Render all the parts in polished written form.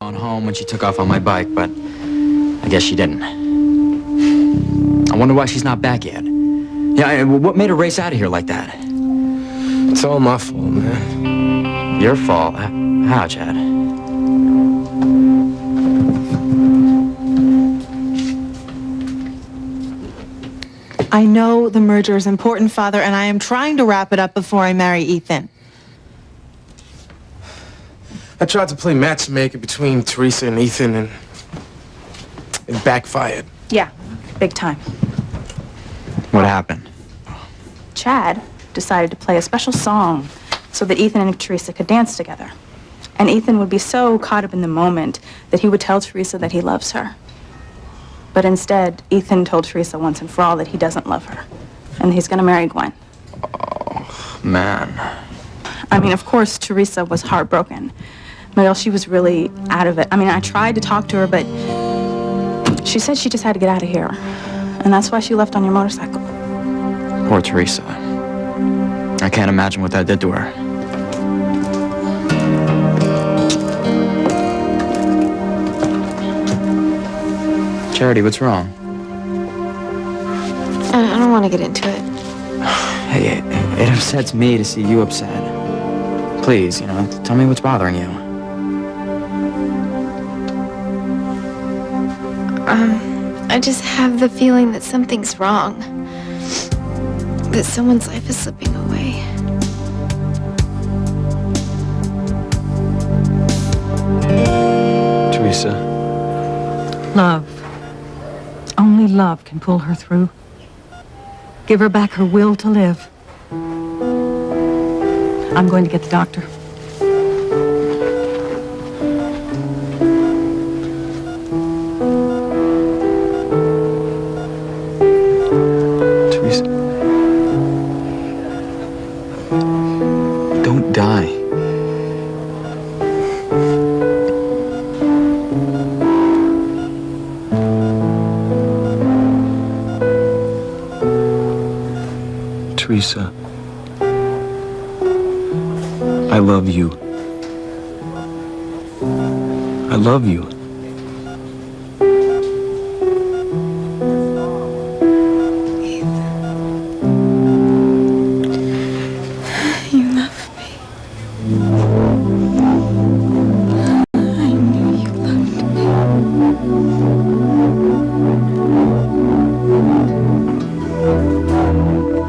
on home when she took off on my bike, but I guess she didn't. I wonder why she's not back yet. Yeah, what made her race out of here like that? It's all my fault, man. Your fault? How, Chad? I know the merger is important, Father, and I am trying to wrap it up before I marry Ethan. I tried to play matchmaker between Teresa and Ethan, and it backfired. Yeah, big time. What happened? Chad decided to play a special song so that Ethan and Teresa could dance together. And Ethan would be so caught up in the moment that he would tell Teresa that he loves her. But instead, Ethan told Teresa once and for all that he doesn't love her. And he's gonna marry Gwen. Oh, man. I mean, of course, Teresa was heartbroken. Well, she was really out of it. I mean, I tried to talk to her, but she said she just had to get out of here. And that's why she left on your motorcycle. Poor Teresa. I can't imagine what that did to her. Charity, what's wrong? I don't want to get into it. Hey, it upsets me to see you upset. Please, tell me what's bothering you. I just have the feeling that something's wrong. That someone's life is slipping away. Teresa. Love. Only love can pull her through. Give her back her will to live. I'm going to get the doctor. Teresa. Don't die. Teresa, I love you. I love you. You love me. I knew you loved me.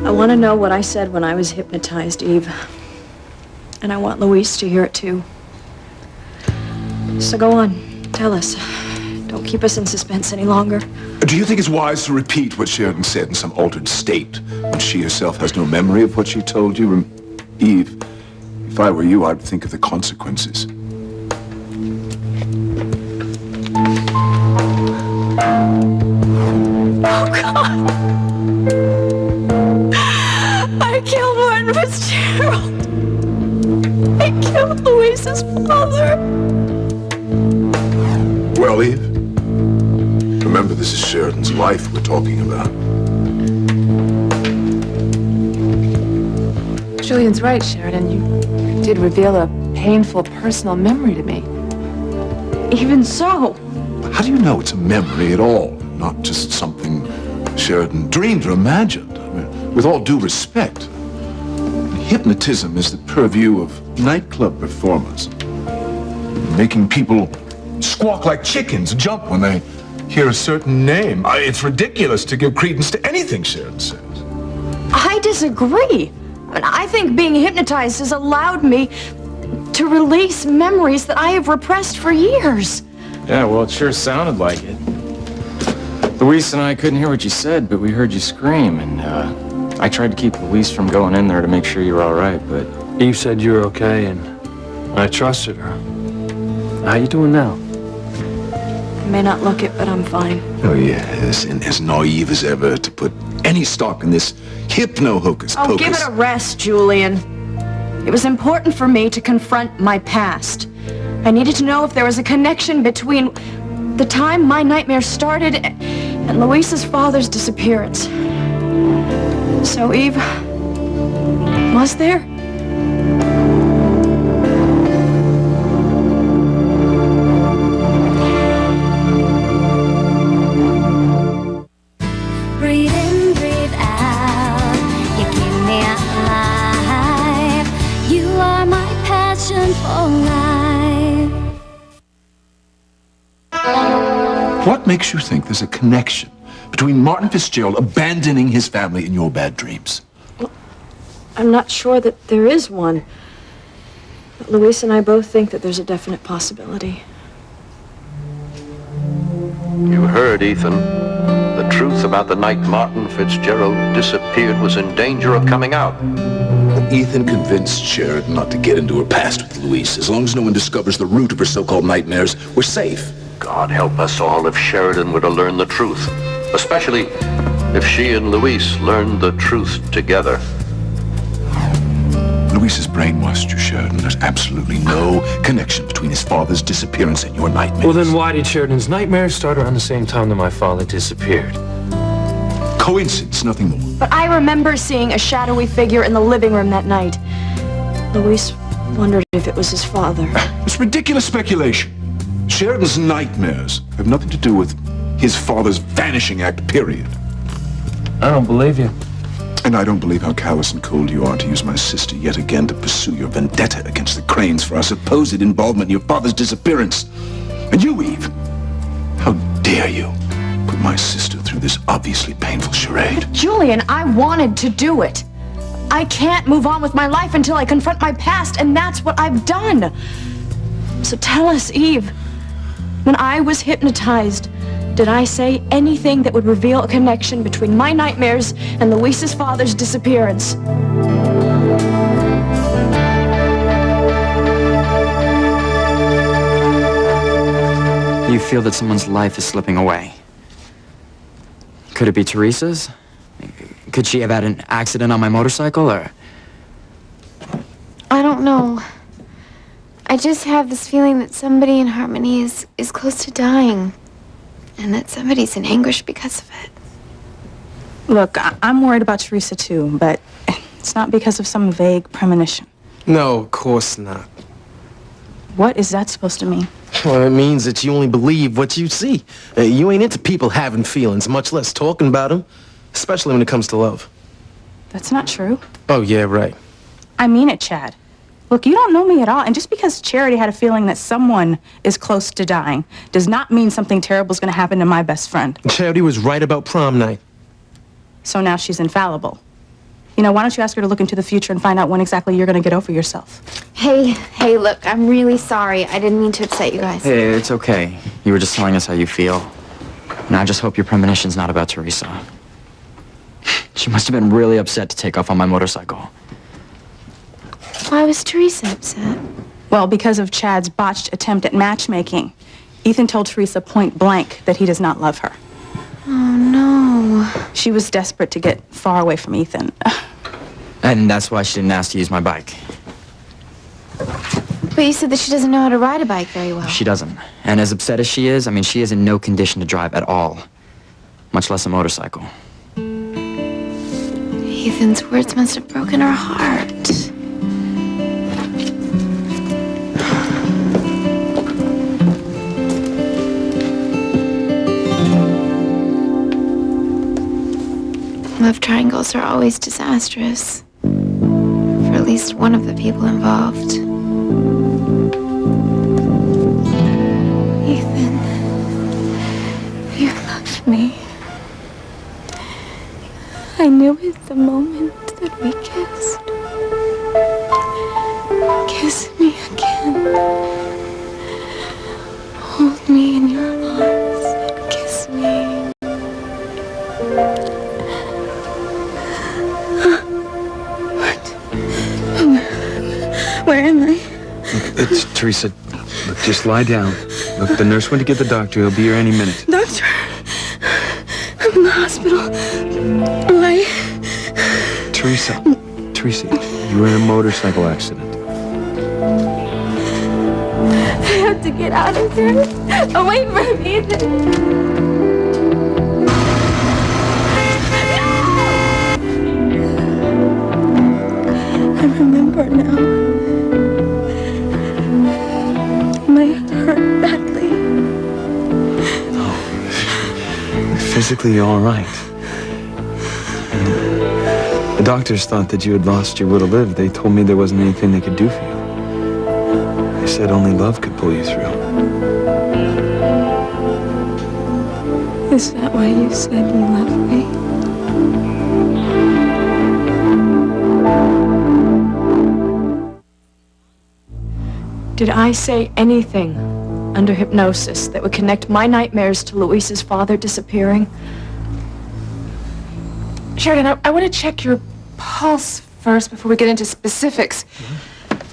I want to know what I said when I was hypnotized, Eve. And I want Louise to hear it too. So go on, tell us. Don't keep us in suspense any longer. Do you think it's wise to repeat what Sheridan said in some altered state when she herself has no memory of what she told you? Eve, if I were you, I'd think of the consequences. Oh, God! I killed Martin Fitzgerald. I killed Louise's father. Well, Eve, remember this is Sheridan's life we're talking about. Julian's right, Sheridan. You did reveal a painful personal memory to me. Even so. How do you know it's a memory at all, not just something Sheridan dreamed or imagined? I mean, with all due respect, hypnotism is the purview of nightclub performers, making people squawk like chickens and jump when they hear a certain name. It's ridiculous to give credence to anything Sheridan says. I disagree. I think being hypnotized has allowed me to release memories that I have repressed for years. Yeah, well, it sure sounded like it. Louise and I couldn't hear what you said, but we heard you scream, and I tried to keep Louise from going in there to make sure you were all right, but Eve said you were okay, and I trusted her. How you doing now? I may not look it, but I'm fine. Oh, yes, and as naive as ever to put any stock in this hypno-hocus-pocus. Oh, give it a rest, Julian. It was important for me to confront my past. I needed to know if there was a connection between the time my nightmare started and Louise's father's disappearance. So, Eve, was there? What makes you think there's a connection between Martin Fitzgerald abandoning his family and your bad dreams? I'm not sure that there is one. But Louise and I both think that there's a definite possibility. You heard, Ethan. The truth about the night Martin Fitzgerald disappeared was in danger of coming out. Ethan convinced Sheridan not to get into her past with Louise. As long as no one discovers the root of her so-called nightmares, we're safe. God help us all if Sheridan were to learn the truth. Especially if she and Louise learned the truth together. Louise has brainwashed you, Sheridan. There's absolutely no connection between his father's disappearance and your nightmares. Well, then why did Sheridan's nightmares start around the same time that my father disappeared? Coincidence, nothing more. But I remember seeing a shadowy figure in the living room that night. Louise wondered if it was his father. It's ridiculous speculation. Sheridan's nightmares have nothing to do with his father's vanishing act, period. I don't believe you. And I don't believe how callous and cold you are to use my sister yet again to pursue your vendetta against the Cranes for our supposed involvement in your father's disappearance. And you, Eve, how dare you put my sister through this obviously painful charade? Julian, I wanted to do it. I can't move on with my life until I confront my past, and that's what I've done. So tell us, Eve, when I was hypnotized, did I say anything that would reveal a connection between my nightmares and Louise's father's disappearance? You feel that someone's life is slipping away. Could it be Teresa's? Could she have had an accident on my motorcycle, or? I don't know. I just have this feeling that somebody in Harmony is close to dying. And that somebody's in anguish because of it. Look, I'm worried about Teresa too, but it's not because of some vague premonition. No, of course not. What is that supposed to mean? Well, it means that you only believe what you see. You ain't into people having feelings, much less talking about them, especially when it comes to love. That's not true. Oh, yeah, right. I mean it, Chad. Look, you don't know me at all, and just because Charity had a feeling that someone is close to dying does not mean something terrible is going to happen to my best friend. Charity was right about prom night. So now she's infallible. You know, why don't you ask her to look into the future and find out when exactly you're going to get over yourself? Hey, look, I'm really sorry. I didn't mean to upset you guys. Hey, it's okay. You were just telling us how you feel. And I just hope your premonition's not about Teresa. She must have been really upset to take off on my motorcycle. Why was Teresa upset? Well, because of Chad's botched attempt at matchmaking. Ethan told Teresa point blank that he does not love her. Oh, no. She was desperate to get far away from Ethan. And that's why she didn't ask to use my bike. But you said that she doesn't know how to ride a bike very well. She doesn't. And as upset as she is, I mean, she is in no condition to drive at all. Much less a motorcycle. Ethan's words must have broken her heart. Love triangles are always disastrous. For at least one of the people involved. Ethan, you love me. I knew it the moment that we kissed. Kiss me again. Hold me in your arms and kiss me. Where am I? It's Teresa. Look, just lie down. Look, the nurse went to get the doctor. He'll be here any minute. Doctor, I'm in the hospital. Why? Teresa, you were in a motorcycle accident. I have to get out of here. Away from Ethan. I remember now. My head hurt badly. Physically, you're all right. The doctors thought that you had lost your will to live. They told me there wasn't anything they could do for you. They said only love could pull you through. Is that why you said you loved me? Did I say anything under hypnosis that would connect my nightmares to Luis's father disappearing? Sheridan, I want to check your pulse first before we get into specifics.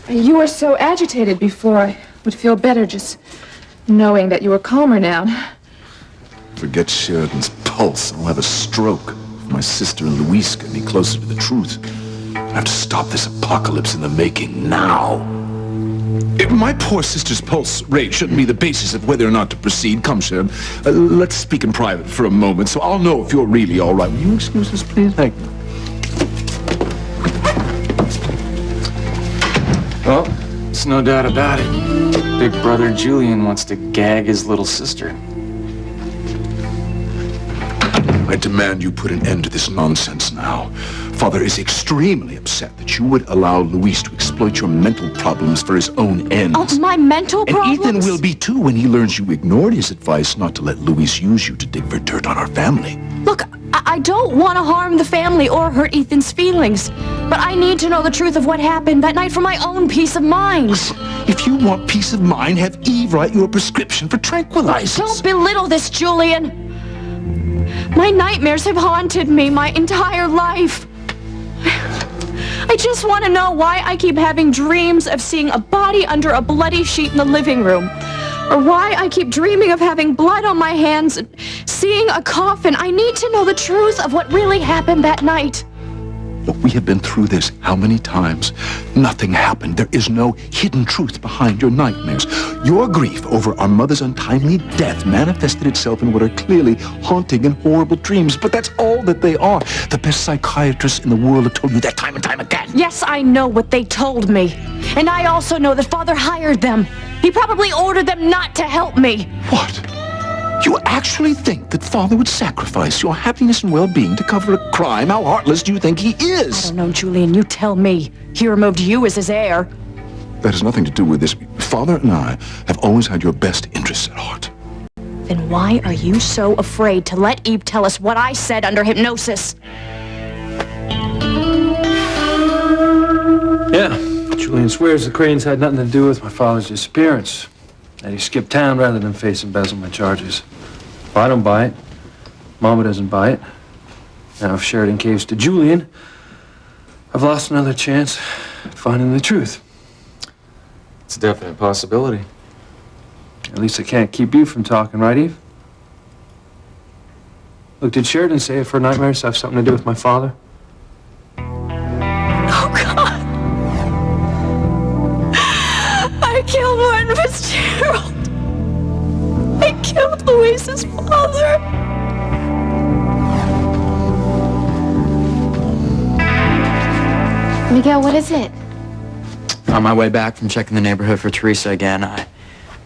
You were so agitated before. I would feel better just knowing that you were calmer now. Forget Sheridan's pulse. I'll have a stroke if my sister and Luis get me closer to the truth. I have to stop this apocalypse in the making now. My poor sister's pulse rate shouldn't be the basis of whether or not to proceed. Come, Sheridan. Let's speak in private for a moment, so I'll know if you're really all right. Will you excuse us, please? Thank you. Well, there's no doubt about it. Big brother Julian wants to gag his little sister. I demand you put an end to this nonsense now. Father is extremely upset that you would allow Luis to exploit your mental problems for his own ends. Oh, my mental problems? And Ethan will be too when he learns you ignored his advice not to let Luis use you to dig for dirt on our family. Look, I don't want to harm the family or hurt Ethan's feelings, but I need to know the truth of what happened that night for my own peace of mind. If you want peace of mind, have Eve write you a prescription for tranquilizers. Don't belittle this, Julian. My nightmares have haunted me my entire life. I just want to know why I keep having dreams of seeing a body under a bloody sheet in the living room. Or why I keep dreaming of having blood on my hands and seeing a coffin. I need to know the truth of what really happened that night. Look, we have been through this how many times? Nothing happened. There is no hidden truth behind your nightmares. Your grief over our mother's untimely death manifested itself in what are clearly haunting and horrible dreams, but that's all that they are. The best psychiatrists in the world have told you that time and time again. Yes, I know what they told me. And I also know that Father hired them. He probably ordered them not to help me. What? You actually think that Father would sacrifice your happiness and well-being to cover a crime? How heartless do you think he is? I don't know, Julian. You tell me. He removed you as his heir. That has nothing to do with this. Father and I have always had your best interests at heart. Then why are you so afraid to let Eve tell us what I said under hypnosis? Yeah, Julian swears the Cranes had nothing to do with my father's disappearance. That he skipped town rather than face embezzlement charges. If I don't buy it, Mama doesn't buy it. Now, if Sheridan caves to Julian, I've lost another chance at finding the truth. It's a definite possibility. At least I can't keep you from talking, right, Eve? Look, did Sheridan say if her nightmares have something to do with my father? Oh, God. I killed Martin Fitzgerald. I killed Luis's father. Miguel, what is it? On my way back from checking the neighborhood for Teresa again, I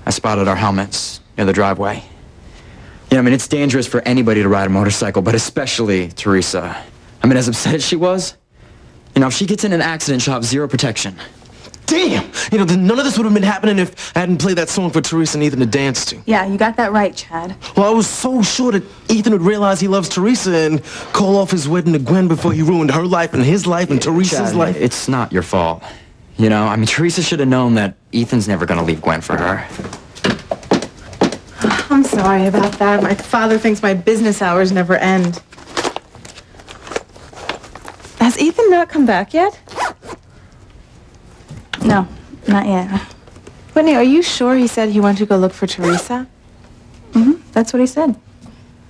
spotted our helmets near the driveway. Yeah, I mean, it's dangerous for anybody to ride a motorcycle, but especially Teresa. I mean, as upset as she was, you know, if she gets in an accident, she'll have zero protection. Damn! You know, none of this would have been happening if I hadn't played that song for Teresa and Ethan to dance to. Yeah, you got that right, Chad. Well, I was so sure that Ethan would realize he loves Teresa and call off his wedding to Gwen before he ruined her life and his life and Teresa's Chad, life. It's not your fault. You know, I mean, Teresa should have known that Ethan's never gonna leave Gwen for her. I'm sorry about that. My father thinks my business hours never end. Has Ethan not come back yet? No, not yet. Whitney, are you sure he said he wanted to go look for Teresa? Mm-hmm, that's what he said.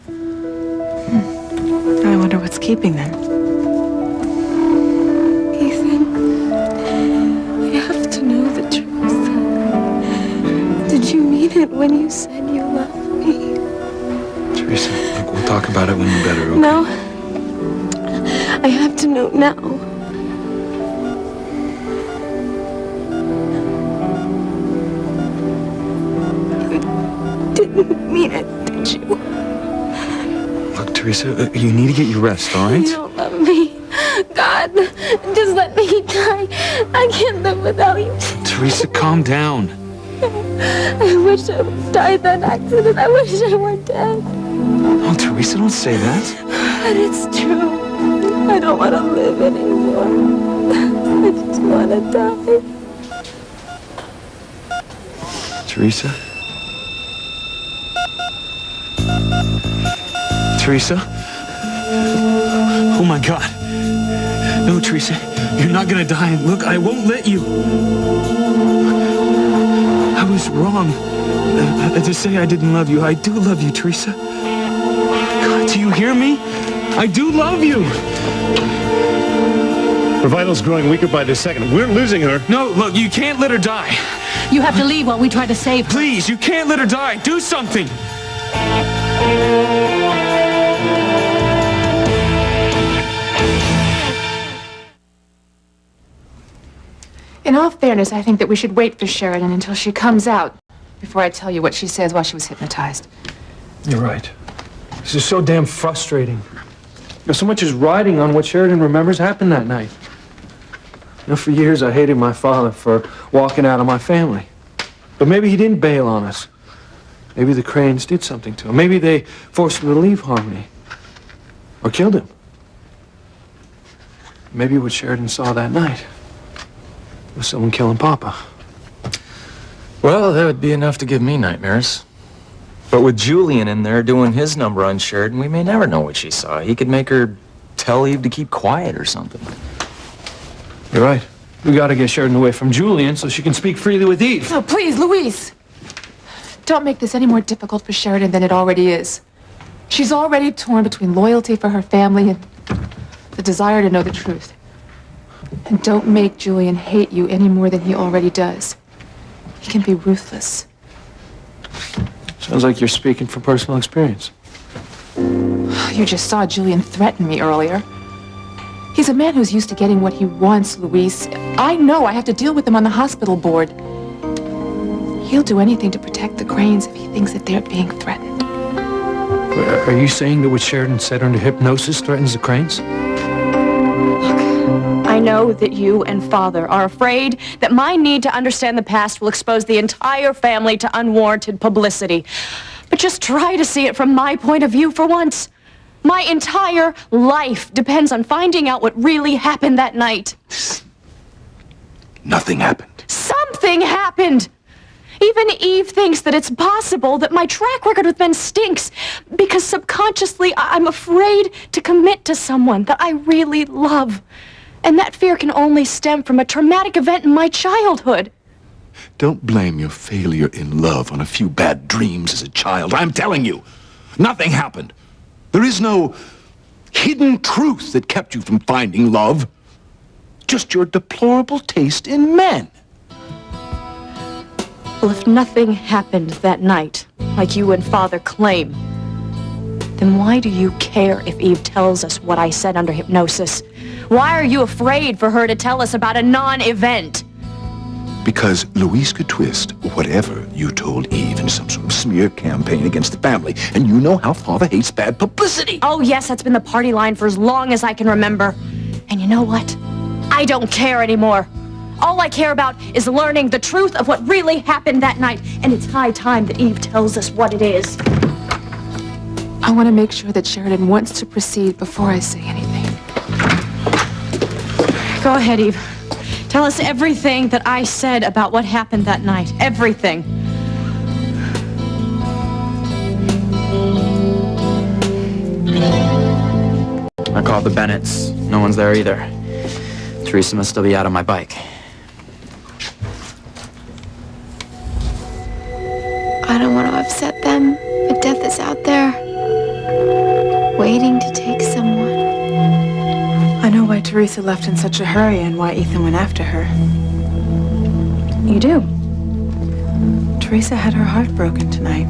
I wonder what's keeping them. Ethan, I have to know the truth. Did you mean it when you said you loved me? Teresa, look, we'll talk about it when you're better, okay? No. I have to know now. Didn't mean it, did you? Look, Teresa, you need to get your rest, all right? You don't love me. God, just let me die. I can't live without you. Teresa, calm down. I wish I would die in that accident. I wish I were dead. Oh, Teresa, don't say that. But it's true. I don't want to live anymore. I just want to die. Teresa? Teresa? Oh my God. No, Teresa, you're not gonna die. Look, I won't let you. I was wrong to say I didn't love you. I do love you, Teresa. God, do you hear me? I do love you. Her vital's growing weaker by the second. We're losing her. No, look, you can't let her die. You have to leave while we try to save her. Please, you can't let her die. Do something. In all fairness, I think that we should wait for Sheridan until she comes out before I tell you what she says while she was hypnotized. You're right. This is so damn frustrating. You know, so much is riding on what Sheridan remembers happened that night. You know, for years I hated my father for walking out on my family. But maybe he didn't bail on us. Maybe the Cranes did something to him. Maybe they forced him to leave Harmony. Or killed him. Maybe what Sheridan saw that night was someone killing Papa. Well, that would be enough to give me nightmares. But with Julian in there doing his number on Sheridan, we may never know what she saw. He could make her tell Eve to keep quiet or something. You're right. We gotta get Sheridan away from Julian so she can speak freely with Eve. Oh, please, Louise. Don't make this any more difficult for Sheridan than it already is. She's already torn between loyalty for her family and the desire to know the truth. And don't make Julian hate you any more than he already does. He can be ruthless. Sounds like you're speaking from personal experience. You just saw Julian threaten me earlier. He's a man who's used to getting what he wants, Louise. I know I have to deal with him on the hospital board. He'll do anything to protect the Cranes if he thinks that they're being threatened. Are you saying that what Sheridan said under hypnosis threatens the Cranes? I know that you and Father are afraid that my need to understand the past will expose the entire family to unwarranted publicity. But just try to see it from my point of view for once. My entire life depends on finding out what really happened that night. Nothing happened. Something happened! Even Eve thinks that it's possible that my track record with men stinks because subconsciously I'm afraid to commit to someone that I really love. And that fear can only stem from a traumatic event in my childhood. Don't blame your failure in love on a few bad dreams as a child. I'm telling you, nothing happened. There is no hidden truth that kept you from finding love. Just your deplorable taste in men. Well, if nothing happened that night, like you and Father claim, then why do you care if Eve tells us what I said under hypnosis? Why are you afraid for her to tell us about a non-event? Because Louise could twist whatever you told Eve in some sort of smear campaign against the family. And you know how Father hates bad publicity. Oh, yes, that's been the party line for as long as I can remember. And you know what? I don't care anymore. All I care about is learning the truth of what really happened that night. And it's high time that Eve tells us what it is. I want to make sure that Sheridan wants to proceed before I say anything. Go ahead, Eve. Tell us everything that I said about what happened that night. Everything. I called the Bennetts. No one's there either. Teresa must still be out on my bike. I don't want to upset them, but death is out there, waiting to take someone. I know why Teresa left in such a hurry and why Ethan went after her. You do? Teresa had her heart broken tonight.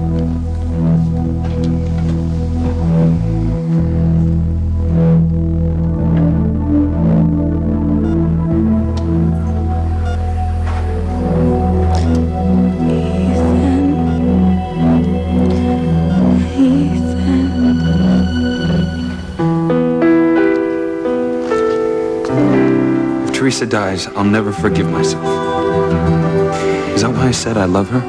Teresa dies, I'll never forgive myself. Is that why I said I love her?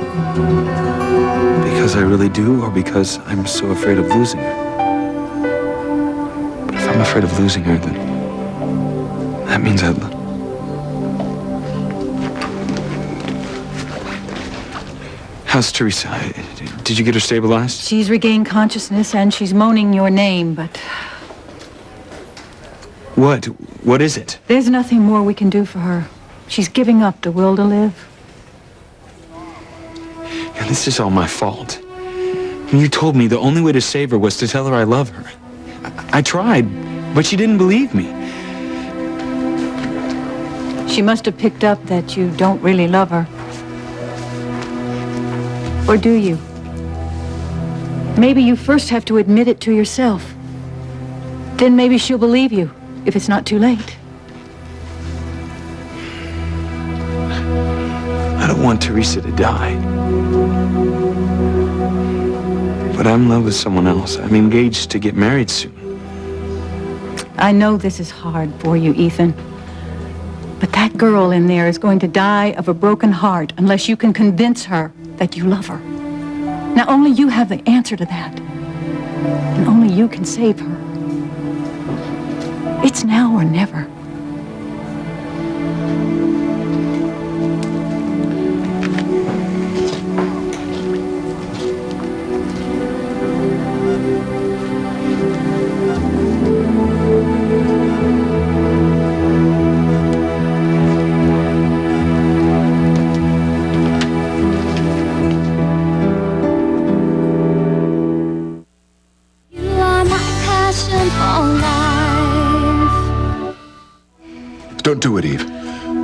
Because Because I really do, or because I'm so afraid of losing her? But if I'm afraid of losing her, then that means How's Teresa? Did you get her stabilized? She's regained consciousness and she's moaning your name, but What? What is it? there's nothing more we can do for her. She's giving up the will to live. Yeah, this is all my fault. When you told me the only way to save her was to tell her I love her. I tried, but she didn't believe me. She must have picked up that you don't really love her. Or do you? Maybe you first have to admit it to yourself. Then maybe she'll believe you, if it's not too late. I don't want Teresa to die. But I'm in love with someone else. I'm engaged to get married soon. I know this is hard for you, Ethan. But that girl in there is going to die of a broken heart unless you can convince her that you love her. Now, only you have the answer to that. And only you can save her. It's now or never. Don't do it, Eve.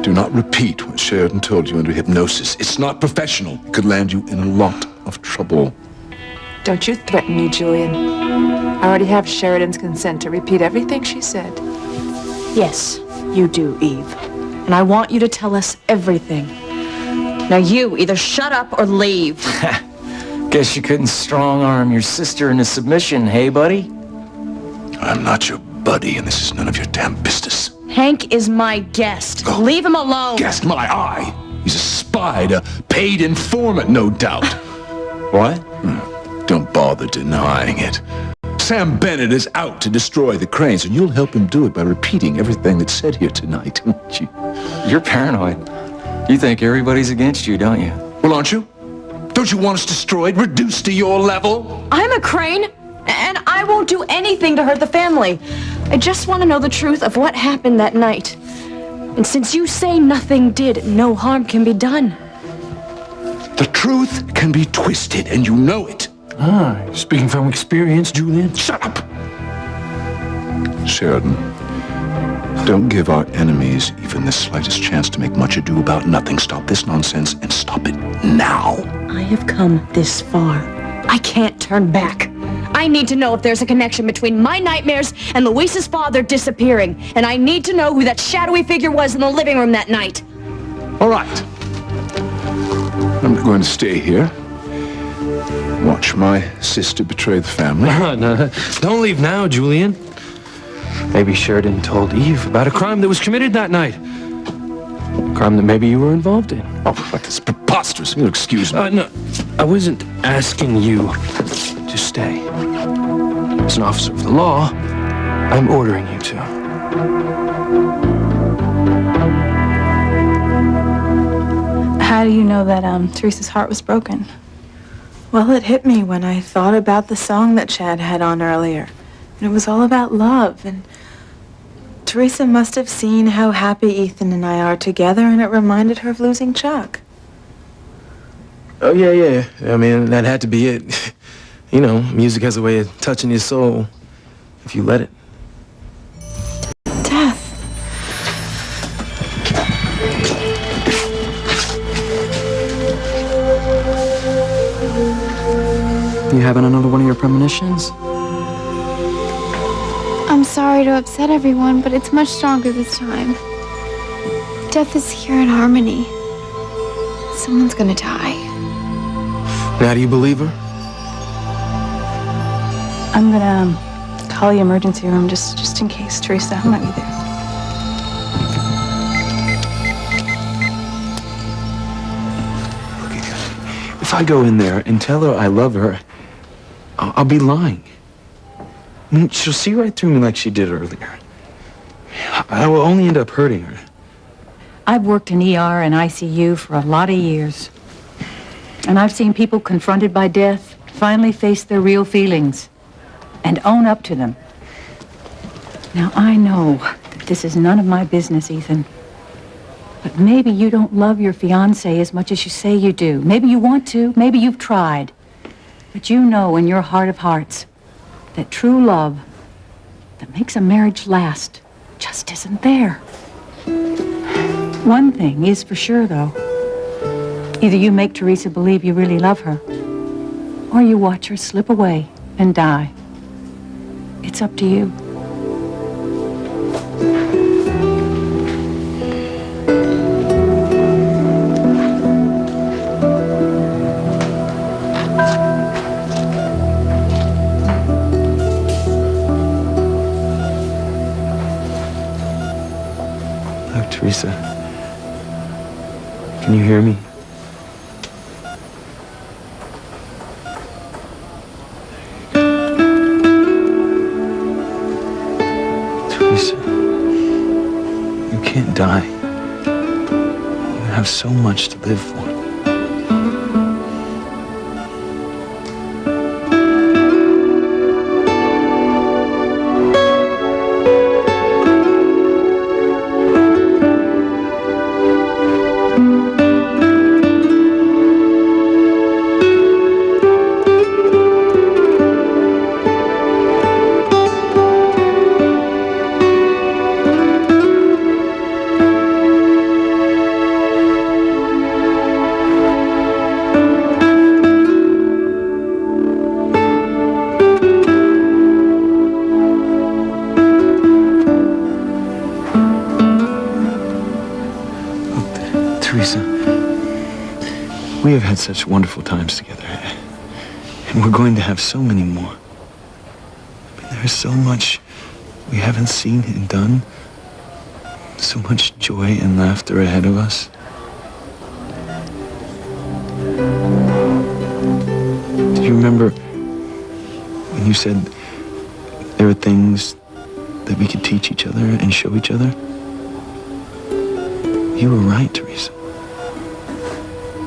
Do not repeat what Sheridan told you under hypnosis. It's not professional. It could land you in a lot of trouble. Don't you threaten me, Julian. I already have Sheridan's consent to repeat everything she said. Yes, you do, Eve. And I want you to tell us everything. Now you either shut up or leave. Guess you couldn't strong-arm your sister into submission, hey, buddy? I'm not your buddy, and this is none of your damn business. Hank is my guest. Leave him alone. Guessed my eye. He's a spy, a paid informant, no doubt. What? Don't bother denying it. Sam Bennett is out to destroy the Cranes, and you'll help him do it by repeating everything that's said here tonight, won't you? You're paranoid. You think everybody's against you, don't you? Well, aren't you? Don't you want us destroyed, reduced to your level? I'm a Crane, and I won't do anything to hurt the family. I just want to know the truth of what happened that night. And since you say nothing did, no harm can be done. The truth can be twisted, and you know it. Ah, speaking from experience, Julian. Shut up! Sheridan, don't give our enemies even the slightest chance to make much ado about nothing. Stop this nonsense, and stop it now. I have come this far. I can't turn back. I need to know if there's a connection between my nightmares and Luis's father disappearing. And I need to know who that shadowy figure was in the living room that night. All right. I'm going to stay here. Watch my sister betray the family. No, don't leave now, Julian. Maybe Sheridan told Eve about a crime that was committed that night. A crime that maybe you were involved in. Oh, that's preposterous. You'll excuse me. No, I wasn't asking you to stay. As an officer of the law, I'm ordering you to. How do you know that Teresa's heart was broken? Well, it hit me when I thought about the song that Chad had on earlier. And it was all about love. And Teresa must have seen how happy Ethan and I are together, and it reminded her of losing Chuck. Oh, yeah. I mean, that had to be it. You know, music has a way of touching your soul if you let it. Death. You having another one of your premonitions? I'm sorry to upset everyone, but it's much stronger this time. Death is here in harmony. Someone's gonna die. Now, do you believe her? I'm gonna call the emergency room just in case. Teresa might be there. If I go in there and tell her I love her, I'll be lying. And she'll see right through me like she did earlier. I will only end up hurting her. I've worked in ER and ICU for a lot of years. And I've seen people confronted by death finally face their real feelings and own up to them. Now, I know that this is none of my business, Ethan. But maybe you don't love your fiancé as much as you say you do. Maybe you want to. Maybe you've tried. But you know in your heart of hearts that true love that makes a marriage last just isn't there. One thing is for sure, though. Either you make Teresa believe you really love her, or you watch her slip away and die. It's up to you. Look, Teresa. Can you hear me? Teresa, you can't die. You have so much to live for. Teresa, we have had such wonderful times together, and we're going to have so many more. I mean, there's so much we haven't seen and done, so much joy and laughter ahead of us. Do you remember when you said there were things that we could teach each other and show each other? You were right, Teresa.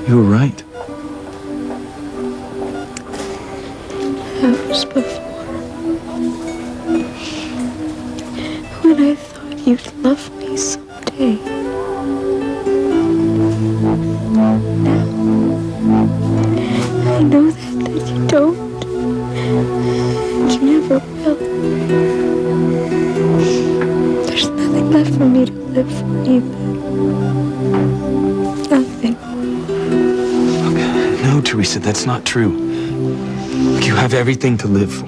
You were right. That was before. When I thought you'd love me someday. Now, I know that you don't. You never will. There's nothing left for me to live for, Ethan. Nothing. No, Teresa, that's not true. You have everything to live for.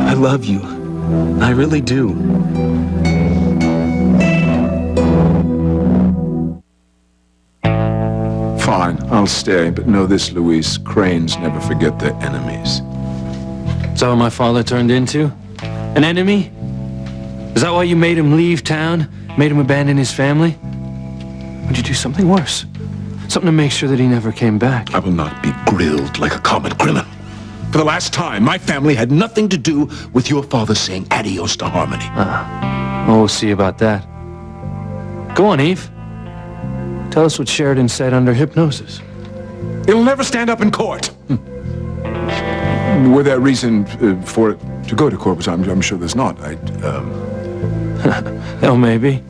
I love you. I really do. Fine, I'll stay, but know this, Luis. Cranes never forget their enemies. Is that what my father turned into? An enemy? Is that why you made him leave town? Made him abandon his family? Would you do something worse? Something to make sure that he never came back? I will not be grilled like a common criminal. For the last time, my family had nothing to do with your father saying adios to Harmony. Oh, we'll see about that. Go on, Eve. Tell us what Sheridan said under hypnosis. It'll never stand up in court. Were there reason for it to go to court? Which I'm sure there's not. Hell, maybe.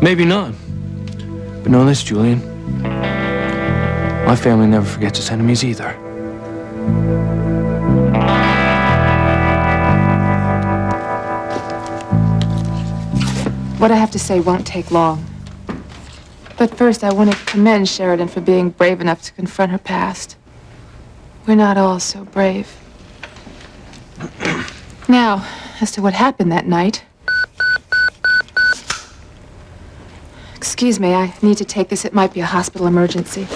Maybe not. But know this, Julian. My family never forgets its enemies either. What I have to say won't take long. But first, I want to commend Sheridan for being brave enough to confront her past. We're not all so brave. Now, as to what happened that night. Excuse me, I need to take this. It might be a hospital emergency.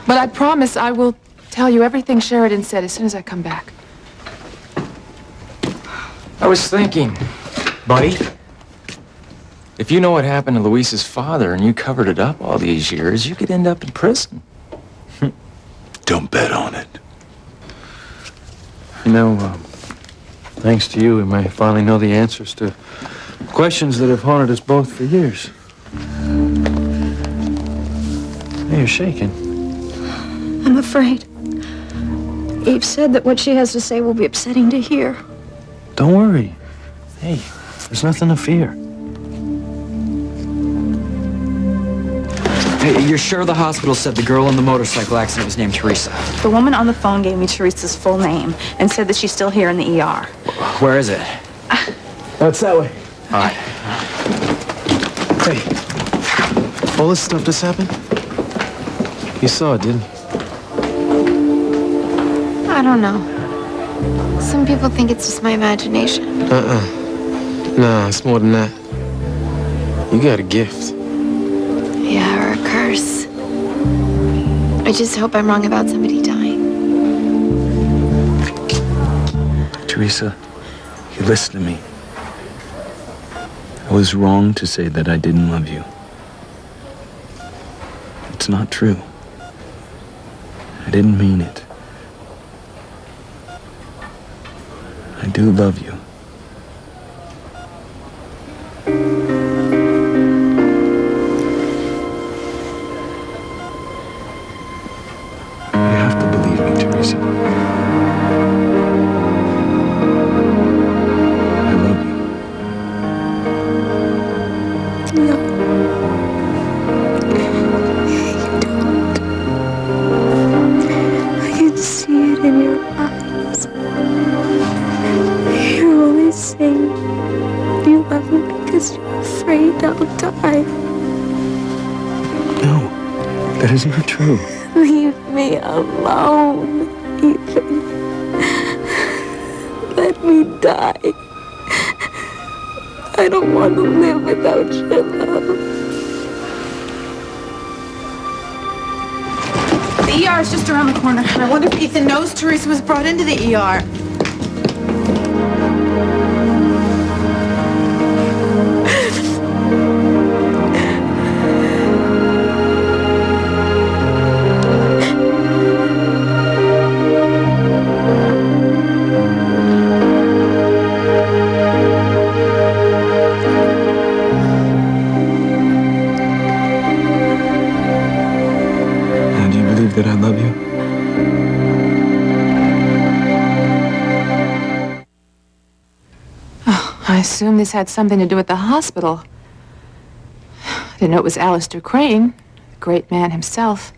But I promise I will tell you everything Sheridan said as soon as I come back. I was thinking, buddy, if you know what happened to Luis's father and you covered it up all these years, you could end up in prison. Don't bet on it. You know, thanks to you, we might finally know the answers to questions that have haunted us both for years. Hey, you're shaking. I'm afraid. Eve said that what she has to say will be upsetting to hear. Don't worry. Hey, there's nothing to fear. Hey, you're sure the hospital said the girl in the motorcycle accident was named Teresa? The woman on the phone gave me Teresa's full name and said that she's still here in the ER. Where is it? That's that way. All right. Hey, all this stuff just happened? You saw it, didn't you? I don't know. Some people think it's just my imagination. Nah, it's more than that. You got a gift. Yeah, or a curse. I just hope I'm wrong about somebody dying. Teresa, you listen to me. I was wrong to say that I didn't love you. It's not true. I didn't mean it. I do love you. You have to believe me, Teresa. I love you. No. I can see it in your eyes. You're only saying you love me because you're afraid I'll die. No, that is not true. Leave me alone, Ethan. Let me die. I don't want to live without your love. The ER is just around the corner. I wonder if Ethan knows Teresa was brought into the ER. Now, do you believe that I love you? I assume this had something to do with the hospital. I didn't know it was Alistair Crane, the great man himself.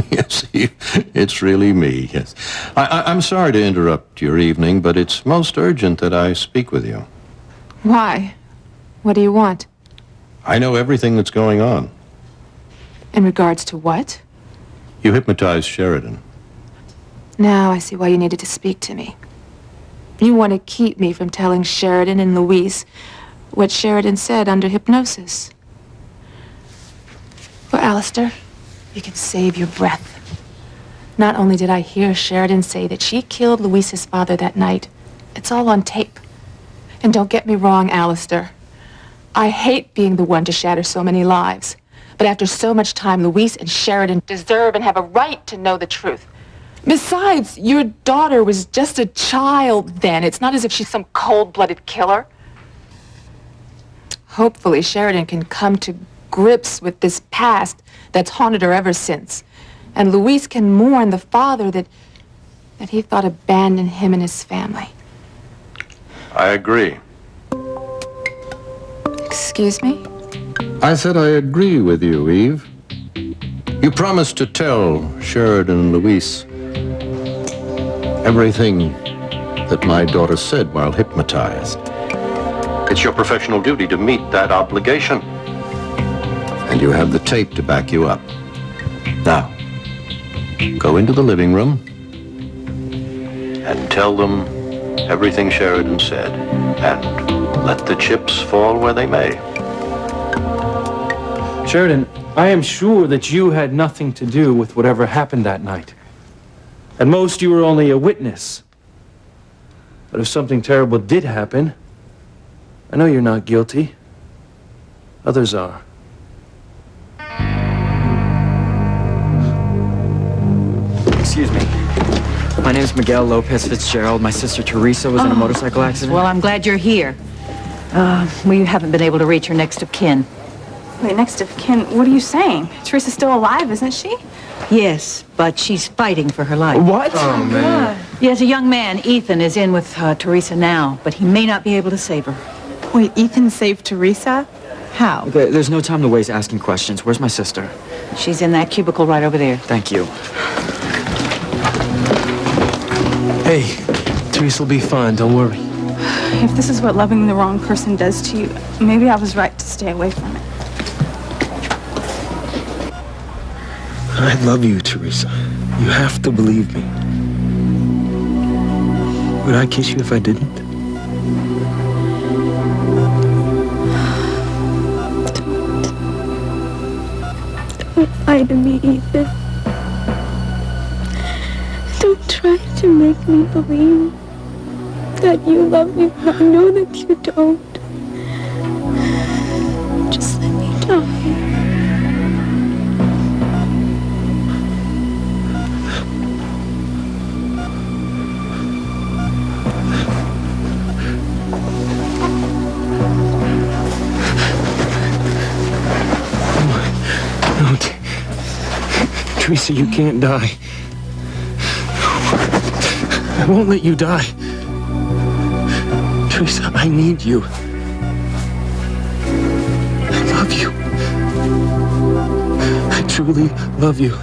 Yes, it's really me, yes. I'm sorry to interrupt your evening, but it's most urgent that I speak with you. Why? What do you want? I know everything that's going on. In regards to what? You hypnotized Sheridan. Now I see why you needed to speak to me. You want to keep me from telling Sheridan and Louise what Sheridan said under hypnosis. Well, Alistair, you can save your breath. Not only did I hear Sheridan say that she killed Louise's father that night, it's all on tape. And don't get me wrong, Alistair. I hate being the one to shatter so many lives. But after so much time, Louise and Sheridan deserve and have a right to know the truth. Besides, your daughter was just a child then. It's not as if she's some cold-blooded killer. Hopefully, Sheridan can come to grips with this past that's haunted her ever since. And Louise can mourn the father that he thought abandoned him and his family. I agree. Excuse me? I said I agree with you, Eve. You promised to tell Sheridan and Louise everything that my daughter said while hypnotized. It's your professional duty to meet that obligation. And you have the tape to back you up. Now, go into the living room and tell them everything Sheridan said. And let the chips fall where they may. Sheridan, I am sure that you had nothing to do with whatever happened that night. At most, you were only a witness. But if something terrible did happen, I know you're not guilty. Others are. Excuse me. My name's Miguel Lopez Fitzgerald. My sister Teresa was in a motorcycle accident. Well, I'm glad you're here. We haven't been able to reach her next of kin. Wait, next of kin, what are you saying? Teresa's still alive, isn't she? Yes, but she's fighting for her life. What? Oh, man. Yes, a young man, Ethan, is in with Teresa now, but he may not be able to save her. Wait, Ethan saved Teresa? How? There's no time to waste asking questions. Where's my sister? She's in that cubicle right over there. Thank you. Hey, Teresa will be fine. Don't worry. If this is what loving the wrong person does to you, maybe I was right to stay away from it. I love you, Teresa. You have to believe me. Would I kiss you if I didn't? Don't lie to me, Ethan. Don't try to make me believe that you love me when I know that you don't. Just let me die. No, Teresa, you can't die. I won't let you die. Teresa, I need you. I love you. I truly love you.